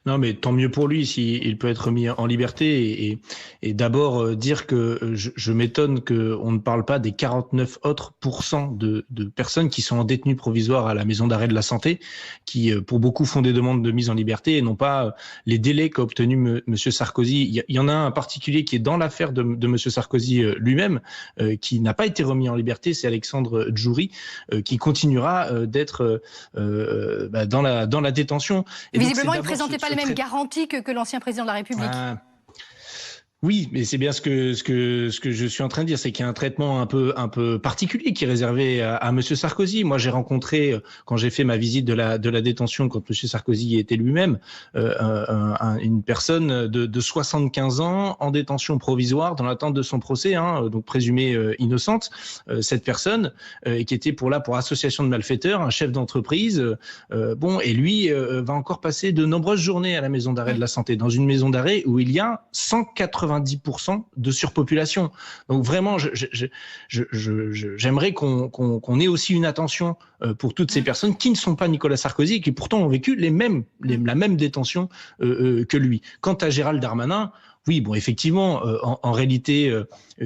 Non, mais tant mieux pour lui s'il peut être mis en liberté. Et d'abord dire que je m'étonne qu'on ne parle pas des 49 autres pourcents de personnes qui sont en détenue provisoire à la maison d'arrêt de la santé, qui pour beaucoup font des demandes de mise en liberté et non pas les délais qu'a obtenu Monsieur Sarkozy. Il y en a un particulier qui est dans l'affaire de Monsieur Sarkozy lui-même, qui n'a pas été remis en liberté, c'est Alexandre Djouri, qui continuera d'être dans la détention. Et visiblement, il ne présentait pas les mêmes garanties que l'ancien président de la République. Oui, mais c'est bien ce que je suis en train de dire, c'est qu'il y a un traitement un peu particulier qui est réservé à Monsieur Sarkozy. Moi, j'ai rencontré quand j'ai fait ma visite de la détention quand Monsieur Sarkozy était lui-même une personne de 75 ans en détention provisoire dans l'attente de son procès, donc présumée innocente. Cette personne qui était pour association de malfaiteurs, un chef d'entreprise, et lui va encore passer de nombreuses journées à la maison d'arrêt de la santé, dans une maison d'arrêt où il y a 190% de surpopulation. Donc vraiment, j'aimerais qu'on ait aussi une attention pour toutes ces personnes qui ne sont pas Nicolas Sarkozy et qui pourtant ont vécu la même détention que lui. Quant à Gérald Darmanin, oui, bon, effectivement, en réalité,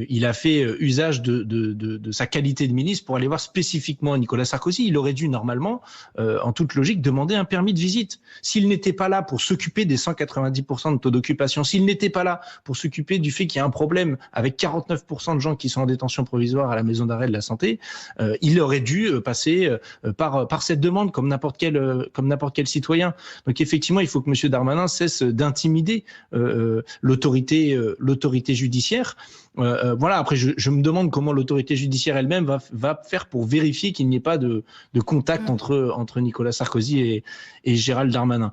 il a fait usage de sa qualité de ministre pour aller voir spécifiquement Nicolas Sarkozy. Il aurait dû normalement, en toute logique, demander un permis de visite. S'il n'était pas là pour s'occuper des 190% de taux d'occupation, s'il n'était pas là pour s'occuper du fait qu'il y a un problème avec 49% de gens qui sont en détention provisoire à la maison d'arrêt de la santé, il aurait dû passer par cette demande comme n'importe quel citoyen. Donc effectivement, il faut que M. Darmanin cesse d'intimider l'autorité judiciaire. Voilà. Après, je me demande comment l'autorité judiciaire elle-même va faire pour vérifier qu'il n'y ait pas de contact entre Nicolas Sarkozy et Gérald Darmanin.